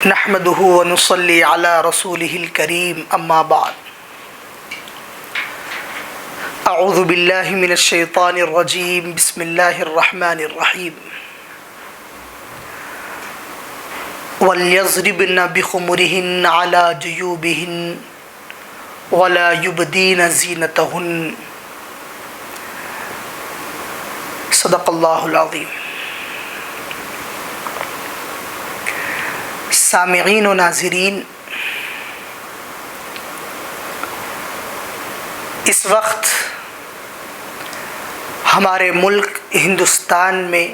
نحمده ونصلي على رسوله الكريم اما بعد اعوذ بالله من الشيطان الرجيم بسم الله الرحمن الرحيم وليضربن بخمرهن على جيوبهن ولا يبدين زينتهن صدق الله العظيم۔ سامعین و ناظرین، اس وقت ہمارے ملک ہندوستان میں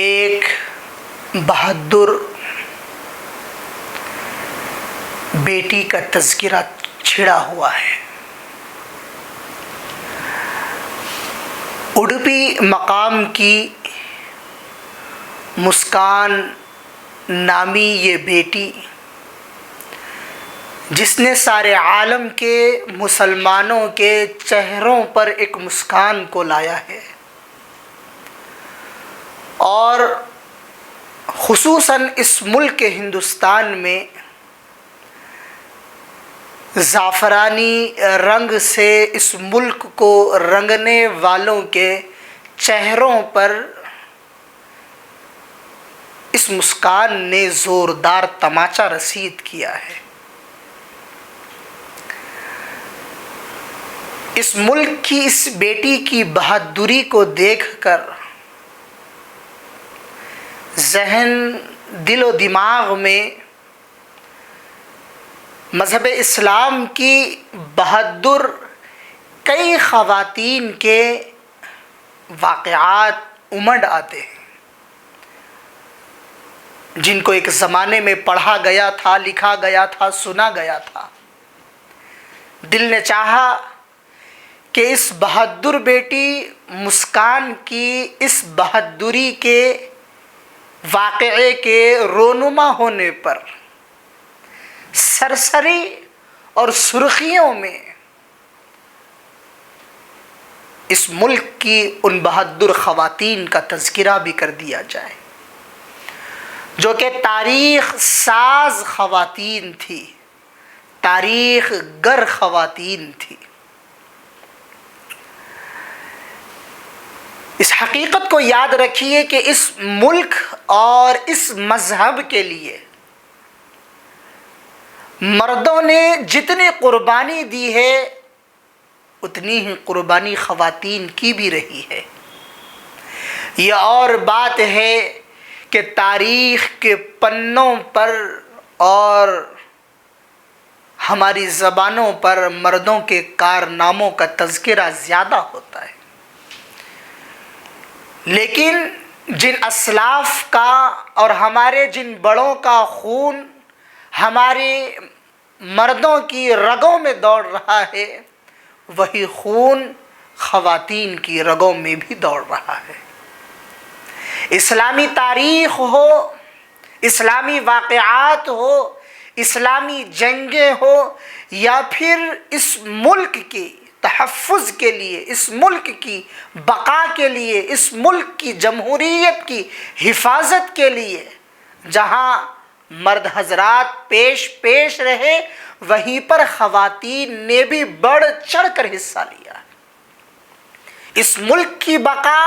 ایک بہادر بیٹی کا تذکرہ چھڑا ہوا ہے۔ اڈپی مقام کی مسکان نامی یہ بیٹی، جس نے سارے عالم کے مسلمانوں کے چہروں پر ایک مسکان کو لایا ہے، اور خصوصاً اس ملک ہندوستان میں زعفرانی رنگ سے اس ملک کو رنگنے والوں کے چہروں پر اس مسکان نے زوردار تماچا رسید کیا ہے۔ اس ملک کی اس بیٹی کی بہادری کو دیکھ کر ذہن، دل و دماغ میں مذہب اسلام کی بہادر کئی خواتین کے واقعات امڈ آتے ہیں، جن کو ایک زمانے میں پڑھا گیا تھا، لکھا گیا تھا، سنا گیا تھا۔ دل نے چاہا کہ اس بہادر بیٹی مسکان کی اس بہادری کے واقعے کے رونما ہونے پر سرسری اور سرخیوں میں اس ملک کی ان بہادر خواتین کا تذکرہ بھی کر دیا جائے، جو کہ تاریخ ساز خواتین تھی، تاریخ گر خواتین تھی۔ اس حقیقت کو یاد رکھیے کہ اس ملک اور اس مذہب کے لیے مردوں نے جتنی قربانی دی ہے، اتنی ہی قربانی خواتین کی بھی رہی ہے۔ یہ اور بات ہے کہ تاریخ کے پنوں پر اور ہماری زبانوں پر مردوں کے کارناموں کا تذکرہ زیادہ ہوتا ہے، لیکن جن اسلاف کا اور ہمارے جن بڑوں کا خون ہمارے مردوں کی رگوں میں دوڑ رہا ہے، وہی خون خواتین کی رگوں میں بھی دوڑ رہا ہے۔ اسلامی تاریخ ہو، اسلامی واقعات ہو، اسلامی جنگیں ہو، یا پھر اس ملک کی تحفظ کے لیے، اس ملک کی بقا کے لیے، اس ملک کی جمہوریت کی حفاظت کے لیے جہاں مرد حضرات پیش رہے، وہیں پر خواتین نے بھی بڑھ چڑھ کر حصہ لیا۔ اس ملک کی بقا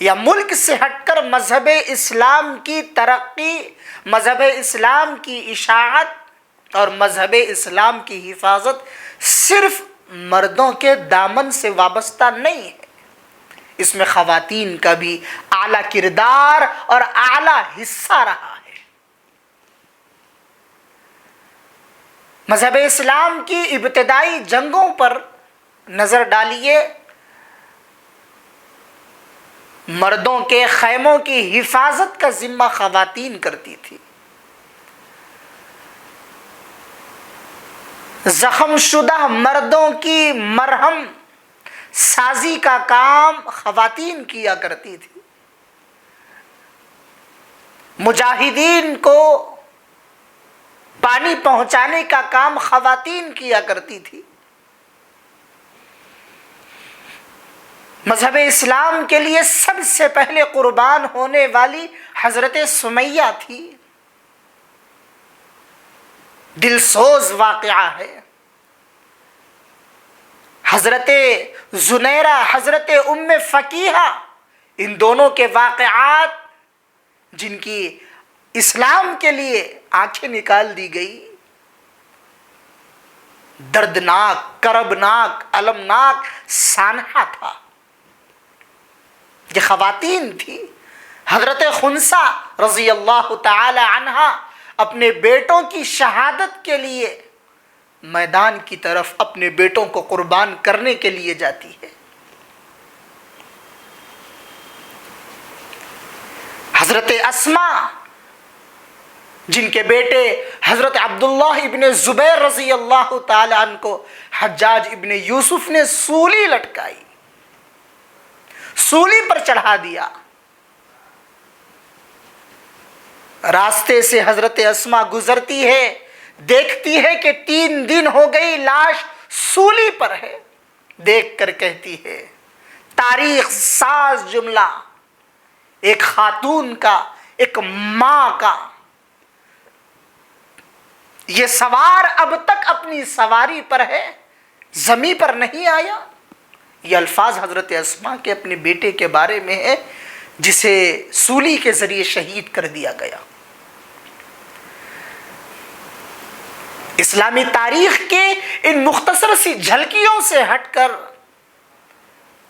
یا ملک سے ہٹ کر مذہب اسلام کی ترقی، مذہب اسلام کی اشاعت اور مذہب اسلام کی حفاظت صرف مردوں کے دامن سے وابستہ نہیں ہے، اس میں خواتین کا بھی اعلیٰ کردار اور اعلیٰ حصہ رہا ہے۔ مذہب اسلام کی ابتدائی جنگوں پر نظر ڈالیے، مردوں کے خیموں کی حفاظت کا ذمہ خواتین کرتی تھی، زخم شدہ مردوں کی مرہم سازی کا کام خواتین کیا کرتی تھی، مجاہدین کو پانی پہنچانے کا کام خواتین کیا کرتی تھی۔ مذہب اسلام کے لیے سب سے پہلے قربان ہونے والی حضرت سمیہ تھی، دل سوز واقعہ ہے۔ حضرت زنیرہ، حضرت ام فقیہہ، ان دونوں کے واقعات جن کی اسلام کے لیے آنکھیں نکال دی گئی، دردناک، کربناک، المناک سانحہ تھا۔ یہ خواتین تھی۔ حضرت خنسا رضی اللہ تعالی عنہا اپنے بیٹوں کی شہادت کے لیے میدان کی طرف اپنے بیٹوں کو قربان کرنے کے لیے جاتی ہے۔ حضرت اسما، جن کے بیٹے حضرت عبداللہ ابن زبیر رضی اللہ تعالی عنہ کو حجاج ابن یوسف نے سولی لٹکائی، سولی پر چڑھا دیا۔ راستے سے حضرت اسما گزرتی ہے، دیکھتی ہے کہ 3 دن ہو گئی لاش سولی پر ہے، دیکھ کر کہتی ہے، تاریخ ساز جملہ، ایک خاتون کا، ایک ماں کا، یہ سوار اب تک اپنی سواری پر ہے، زمین پر نہیں آیا۔ یہ الفاظ حضرت اسما کے اپنے بیٹے کے بارے میں ہے جسے سولی کے ذریعے شہید کر دیا گیا۔ اسلامی تاریخ کے ان مختصر سی جھلکیوں سے ہٹ کر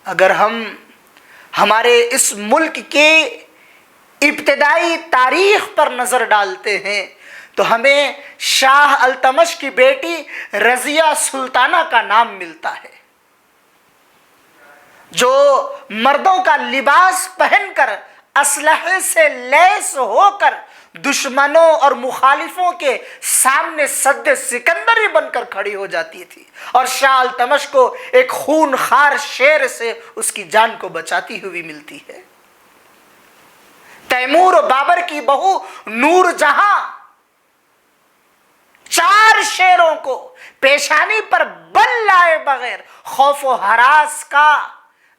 اگر ہم ہمارے اس ملک کے ابتدائی تاریخ پر نظر ڈالتے ہیں تو ہمیں شاہ التمش کی بیٹی رضیہ سلطانہ کا نام ملتا ہے، جو مردوں کا لباس پہن کر اسلحے سے لیس ہو کر دشمنوں اور مخالفوں کے سامنے سد سکندری بن کر کھڑی ہو جاتی تھی، اور شاہ التمش کو ایک خون خوار شیر سے اس کی جان کو بچاتی ہوئی ملتی ہے۔ تیمور و بابر کی بہو نور جہاں 4 شیروں کو پیشانی پر بل لائے بغیر، خوف و ہراس کا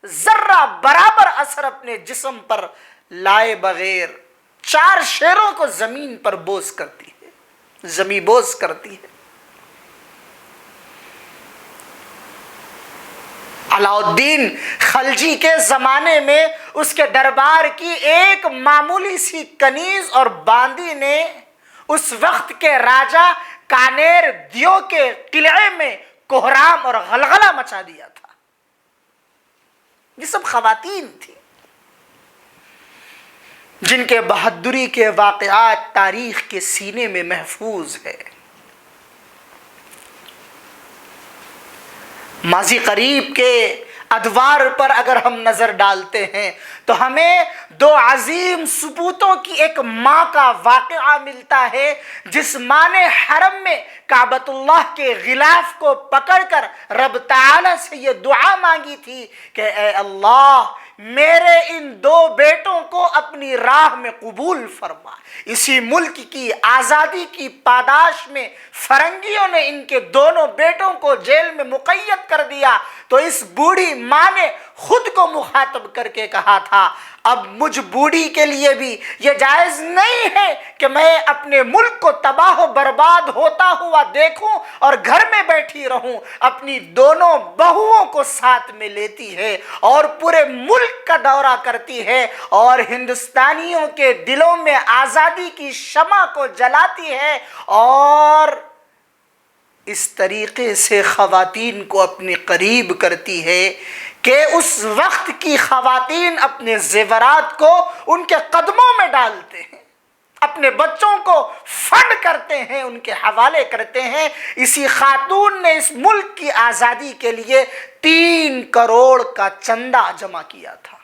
ذرہ برابر اثر اپنے جسم پر لائے بغیر 4 شیروں کو زمین پر بوس کرتی ہے، زمین بوس کرتی ہے۔ علاء الدین خلجی کے زمانے میں اس کے دربار کی ایک معمولی سی کنیز اور باندی نے اس وقت کے راجہ کانیر دیو کے قلعے میں کوہرام اور غلغلہ مچا دیا تھا۔ یہ سب خواتین تھیں جن کے بہادری کے واقعات تاریخ کے سینے میں محفوظ ہے۔ ماضی قریب کے ادوار پر اگر ہم نظر ڈالتے ہیں تو ہمیں 2 عظیم سپوتوں کی ایک ماں کا واقعہ ملتا ہے، جس ماں نے حرم میں کعبۃ اللہ کے غلاف کو پکڑ کر رب تعالی سے یہ دعا مانگی تھی کہ اے اللہ میرے ان 2 بیٹوں کو اپنی راہ میں قبول فرما۔ اسی ملک کی آزادی کی پاداش میں فرنگیوں نے ان کے دونوں بیٹوں کو جیل میں مقید کر دیا، تو اس بوڑھی ماں نے خود کو مخاطب کر کے کہا تھا، اب مجھ بوڑھی کے لیے بھی یہ جائز نہیں ہے کہ میں اپنے ملک کو تباہ و برباد ہوتا ہوا دیکھوں اور گھر میں بیٹھی رہوں۔ اپنی دونوں بہوؤں کو ساتھ میں لیتی ہے اور پورے ملک کا دورہ کرتی ہے اور ہندوستانیوں کے دلوں میں آزادی کی شمع کو جلاتی ہے، اور اس طریقے سے خواتین کو اپنے قریب کرتی ہے کہ اس وقت کی خواتین اپنے زیورات کو ان کے قدموں میں ڈالتے ہیں، اپنے بچوں کو فنڈ کرتے ہیں، ان کے حوالے کرتے ہیں۔ اسی خاتون نے اس ملک کی آزادی کے لیے 3 کروڑ کا چندہ جمع کیا تھا۔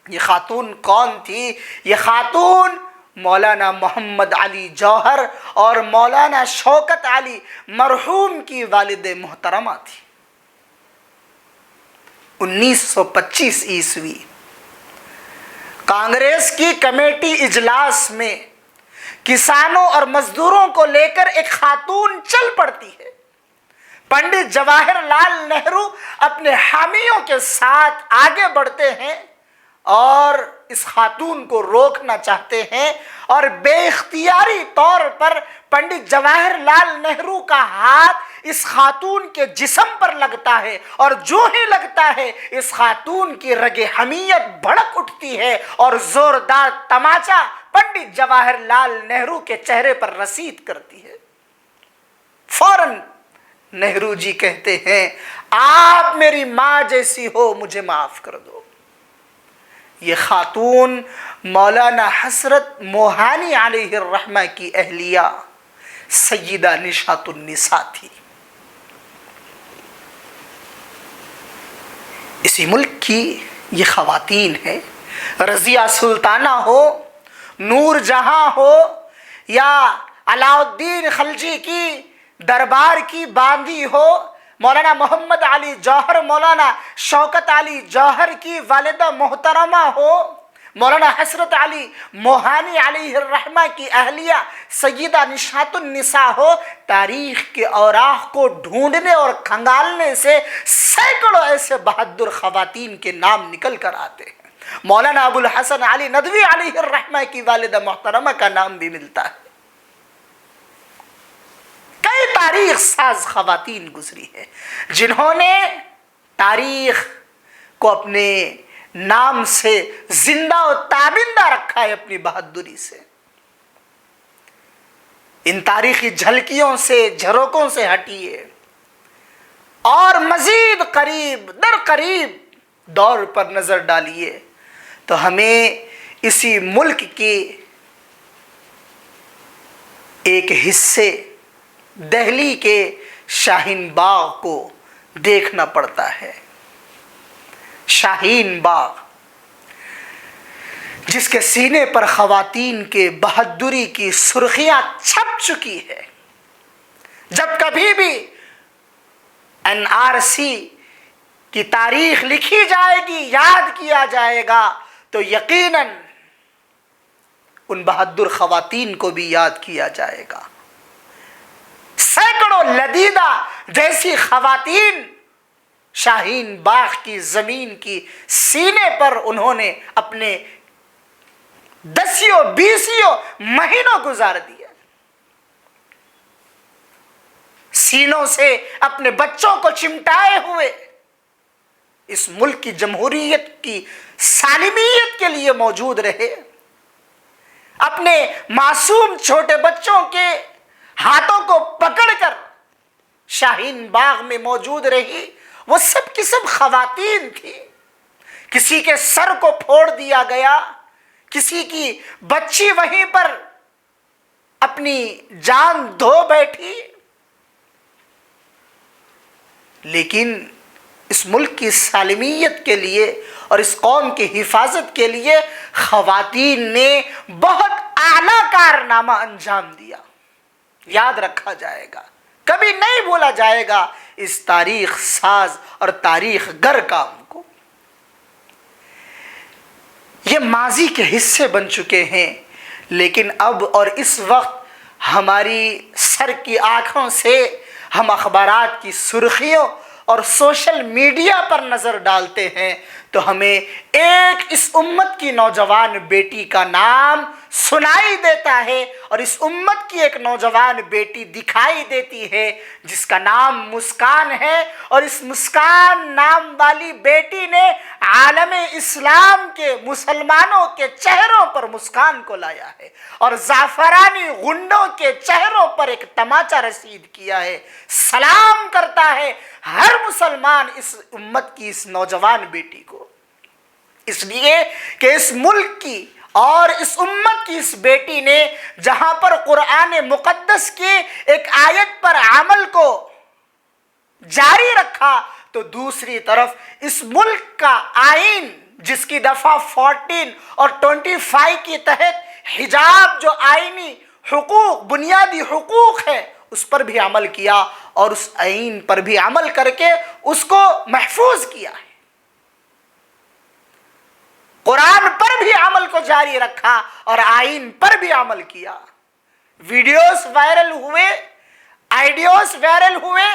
یہ خاتون کون تھی؟ یہ خاتون مولانا محمد علی جوہر اور مولانا شوکت علی مرحوم کی والد محترمہ تھی۔ 1925 عیسوی کانگریس کی کمیٹی اجلاس میں کسانوں اور مزدوروں کو لے کر ایک خاتون چل پڑتی ہے۔ پنڈت جواہر لال نہرو اپنے حامیوں کے ساتھ آگے بڑھتے ہیں اور اس خاتون کو روکنا چاہتے ہیں اور بے اختیاری طور پر پنڈت جواہر لال نہرو کا ہاتھ اس خاتون کے جسم پر لگتا ہے، اور جو ہی لگتا ہے اس خاتون کی رگ حمیت بھڑک اٹھتی ہے اور زوردار تماچا پنڈت جواہر لال نہرو کے چہرے پر رسید کرتی ہے۔ فوراً نہرو جی کہتے ہیں آپ میری ماں جیسی ہو، مجھے معاف کر دو۔ یہ خاتون مولانا حسرت موہانی علیہ الرحمہ کی اہلیہ سیدہ نشاط النساء تھی۔ اسی ملک کی یہ خواتین ہیں، رضیہ سلطانہ ہو، نور جہاں ہو، یا علاؤالدین خلجی کی دربار کی باندی ہو، مولانا محمد علی جوہر، مولانا شوکت علی جوہر کی والدہ محترمہ ہو، مولانا حسرت علی موہانی علیہ الرحمہ کی اہلیہ سیدہ نشاط النساء ہو، تاریخ کے اوراق کو ڈھونڈنے اور کھنگالنے سے سینکڑوں ایسے بہادر خواتین کے نام نکل کر آتے ہیں۔ مولانا ابو الحسن علی ندوی علیہ الرحمہ کی والدہ محترمہ کا نام بھی ملتا ہے۔ کئی تاریخ ساز خواتین گزری ہیں جنہوں نے تاریخ کو اپنے نام سے زندہ و تابندہ رکھا ہے اپنی بہادری سے۔ ان تاریخی جھلکیوں سے، جھروکوں سے ہٹیے اور مزید قریب در قریب دور پر نظر ڈالیے تو ہمیں اسی ملک کے ایک حصے دہلی کے شاہین باغ کو دیکھنا پڑتا ہے۔ شاہین باغ جس کے سینے پر خواتین کے بہادری کی سرخیاں چھپ چکی ہے۔ جب کبھی بھی NRC کی تاریخ لکھی جائے گی، یاد کیا جائے گا، تو یقیناً ان بہادر خواتین کو بھی یاد کیا جائے گا۔ سینکڑوں لدیدہ جیسی خواتین شاہین باغ کی زمین کی سینے پر انہوں نے اپنے 10 مہینوں گزار دیے، سینوں سے اپنے بچوں کو چمٹائے ہوئے اس ملک کی جمہوریت کی سالمیت کے لیے موجود رہے، اپنے معصوم چھوٹے بچوں کے ہاتھوں کو پکڑ کر شاہین باغ میں موجود رہی۔ وہ سب کی سب خواتین تھی۔ کسی کے سر کو پھوڑ دیا گیا، کسی کی بچی وہیں پر اپنی جان دھو بیٹھی، لیکن اس ملک کی سالمیت کے لیے اور اس قوم کی حفاظت کے لیے خواتین نے بہت اعلیٰ کارنامہ انجام دیا۔ یاد رکھا جائے گا، کبھی نہیں بھولا جائے گا اس تاریخ ساز اور تاریخ گر کام کو۔ یہ ماضی کے حصے بن چکے ہیں، لیکن اب اور اس وقت ہماری سر کی آنکھوں سے ہم اخبارات کی سرخیوں اور سوشل میڈیا پر نظر ڈالتے ہیں تو ہمیں ایک اس امت کی نوجوان بیٹی کا نام سنائی دیتا ہے، اور اس امت کی ایک نوجوان بیٹی دکھائی دیتی ہے جس کا نام مسکان ہے، اور اس مسکان نام والی بیٹی نے عالم اسلام کے مسلمانوں کے چہروں پر مسکان کو لایا ہے اور زعفرانی غنڈوں کے چہروں پر ایک تماچا رسید کیا ہے۔ سلام کرتا ہے ہر مسلمان اس امت کی اس نوجوان بیٹی کو، اس لیے کہ اس ملک کی اور اس امت کی اس بیٹی نے جہاں پر قرآن مقدس کی ایک آیت پر عمل کو جاری رکھا، تو دوسری طرف اس ملک کا آئین جس کی دفعہ 14 اور 25 کے تحت حجاب جو آئینی حقوق، بنیادی حقوق ہے، اس پر بھی عمل کیا اور اس آئین پر بھی عمل کر کے اس کو محفوظ کیا ہے۔ قرآن پر بھی عمل کو جاری رکھا اور آئین پر بھی عمل کیا۔ ویڈیوز وائرل ہوئے، آئیڈیوز وائرل ہوئے،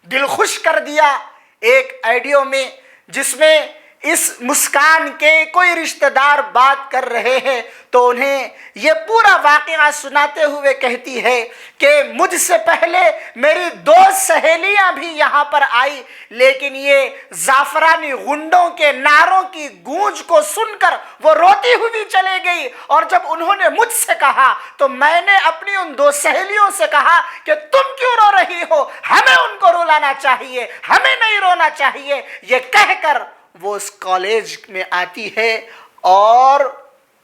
دل خوش کر دیا ایک آئیڈیو میں جس میں اس مسکان کے کوئی رشتہ دار بات کر رہے ہیں تو انہیں یہ پورا واقعہ سناتے ہوئے کہتی ہے کہ مجھ سے پہلے میری 2 سہیلیاں بھی یہاں پر آئی، لیکن یہ زعفرانی غنڈوں کے نعروں کی گونج کو سن کر وہ روتی ہوئی چلے گئی، اور جب انہوں نے مجھ سے کہا تو میں نے اپنی ان 2 سہیلیوں سے کہا کہ تم کیوں رو رہی ہو، ہمیں ان کو رلانا چاہیے، ہمیں نہیں رونا چاہیے۔ یہ کہہ کر وہ اس کالج میں آتی ہے اور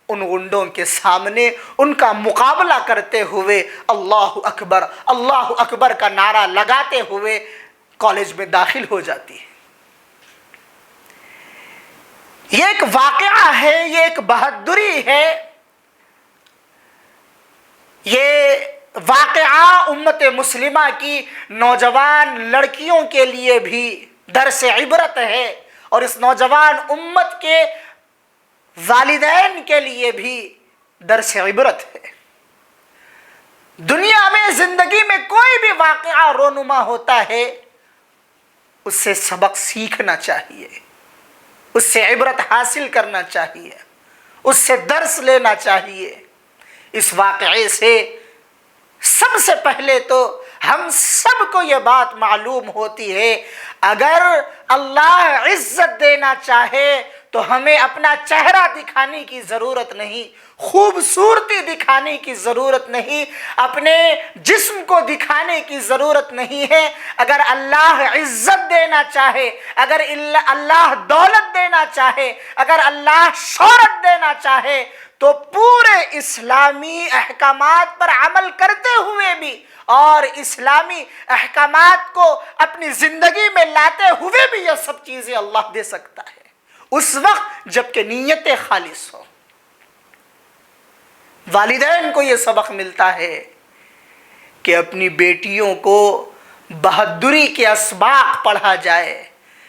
ان غنڈوں کے سامنے ان کا مقابلہ کرتے ہوئے اللہ اکبر کا نعرہ لگاتے ہوئے کالج میں داخل ہو جاتی ہے۔ یہ ایک واقعہ ہے، یہ ایک بہادری ہے، یہ واقعہ امت مسلمہ کی نوجوان لڑکیوں کے لیے بھی درس عبرت ہے، اور اس نوجوان امت کے والدین کے لیے بھی درس عبرت ہے۔ دنیا میں زندگی میں کوئی بھی واقعہ رونما ہوتا ہے، اس سے سبق سیکھنا چاہیے، اس سے عبرت حاصل کرنا چاہیے، اس سے درس لینا چاہیے۔ اس واقعے سے سب سے پہلے تو ہم سب کو یہ بات معلوم ہوتی ہے، اگر اللہ عزت دینا چاہے تو ہمیں اپنا چہرہ دکھانے کی ضرورت نہیں، خوبصورتی دکھانے کی ضرورت نہیں، اپنے جسم کو دکھانے کی ضرورت نہیں ہے۔ اگر اللہ عزت دینا چاہے، اگر اللہ دولت دینا چاہے، اگر اللہ شہرت دینا چاہے تو پورے اسلامی احکامات پر عمل کرتے ہوئے بھی اور اسلامی احکامات کو اپنی زندگی میں لاتے ہوئے بھی یہ سب چیزیں اللہ دے سکتا ہے، اس وقت جب کہ نیت خالص ہو۔ والدین کو یہ سبق ملتا ہے کہ اپنی بیٹیوں کو بہادری کے اسباق پڑھا جائے۔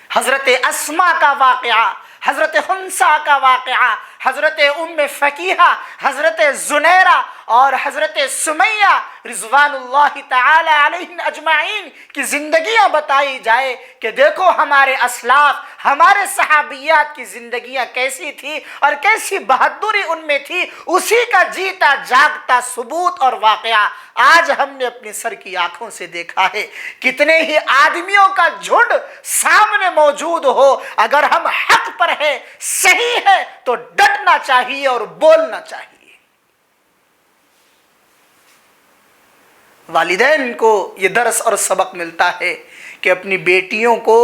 حضرت اسماء کا واقعہ، حضرت خنسا کا واقعہ، حضرت ام فقیہہ، حضرت زنیرہ اور حضرت سمیہ رضوان اللہ تعالی علیہم اجمعین کی زندگیاں بتائی جائے کہ دیکھو ہمارے اسلاف، ہمارے صحابیات کی زندگیاں کیسی تھی اور کیسی بہادری ان میں تھی، اسی کا جیتا جاگتا ثبوت اور واقعہ آج ہم نے اپنی سر کی آنکھوں سے دیکھا ہے۔ کتنے ہی آدمیوں کا جھنڈ سامنے موجود ہو، اگر ہم حق پر ہے، صحیح ہے تو ڈٹنا چاہیے اور بولنا چاہیے۔ والدین کو یہ درس اور سبق ملتا ہے کہ اپنی بیٹیوں کو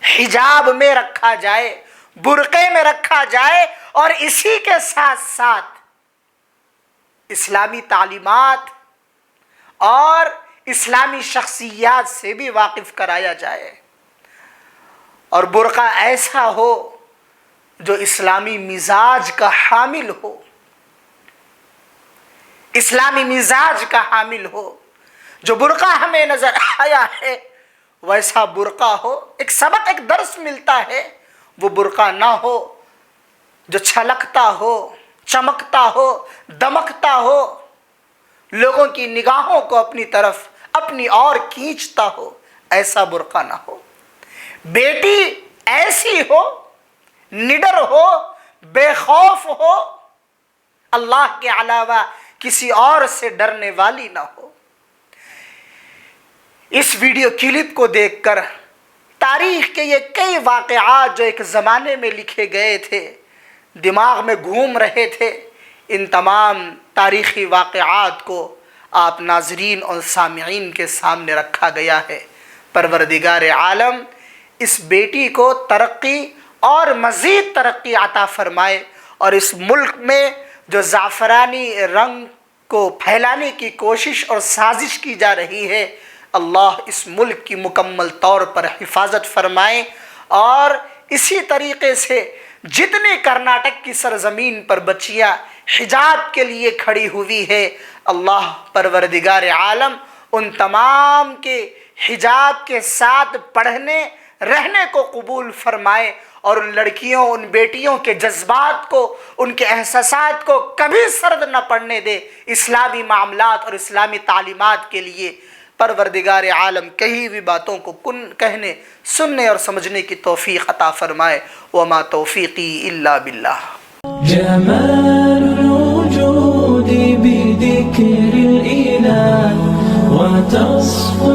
حجاب میں رکھا جائے، برقعے میں رکھا جائے، اور اسی کے ساتھ ساتھ اسلامی تعلیمات اور اسلامی شخصیات سے بھی واقف کرایا جائے، اور برقع ایسا ہو جو اسلامی مزاج کا حامل ہو، اسلامی مزاج کا حامل ہو۔ جو برقع ہمیں نظر آیا ہے ویسا برقع ہو۔ ایک سبق، ایک درس ملتا ہے، وہ برقع نہ ہو جو چھلکتا ہو، چمکتا ہو، دمکتا ہو، لوگوں کی نگاہوں کو اپنی طرف اپنی اور کھینچتا ہو، ایسا برقع نہ ہو۔ بیٹی ایسی ہو، نڈر ہو، بے خوف ہو، اللہ کے علاوہ کسی اور سے ڈرنے والی نہ ہو۔ اس ویڈیو کلپ کو دیکھ کر تاریخ کے یہ کئی واقعات جو ایک زمانے میں لکھے گئے تھے، دماغ میں گھوم رہے تھے، ان تمام تاریخی واقعات کو آپ ناظرین اور سامعین کے سامنے رکھا گیا ہے۔ پروردگار عالم اس بیٹی کو ترقی اور مزید ترقی عطا فرمائے، اور اس ملک میں جو زعفرانی رنگ کو پھیلانے کی کوشش اور سازش کی جا رہی ہے، اللہ اس ملک کی مکمل طور پر حفاظت فرمائے، اور اسی طریقے سے جتنی کرناٹک کی سرزمین پر بچیاں حجاب کے لیے کھڑی ہوئی ہے، اللہ پروردگار عالم ان تمام کے حجاب کے ساتھ پڑھنے رہنے کو قبول فرمائے، اور ان لڑکیوں، ان بیٹیوں کے جذبات کو، ان کے احساسات کو کبھی سرد نہ پڑنے دے، اسلامی معاملات اور اسلامی تعلیمات کے لیے پروردگار عالم کہی ہوئی باتوں کو کہنے، سننے اور سمجھنے کی توفیق عطا فرمائے۔ وما توفیقی الا باللہ۔ جمال الوجود بذكر الإله وتصفو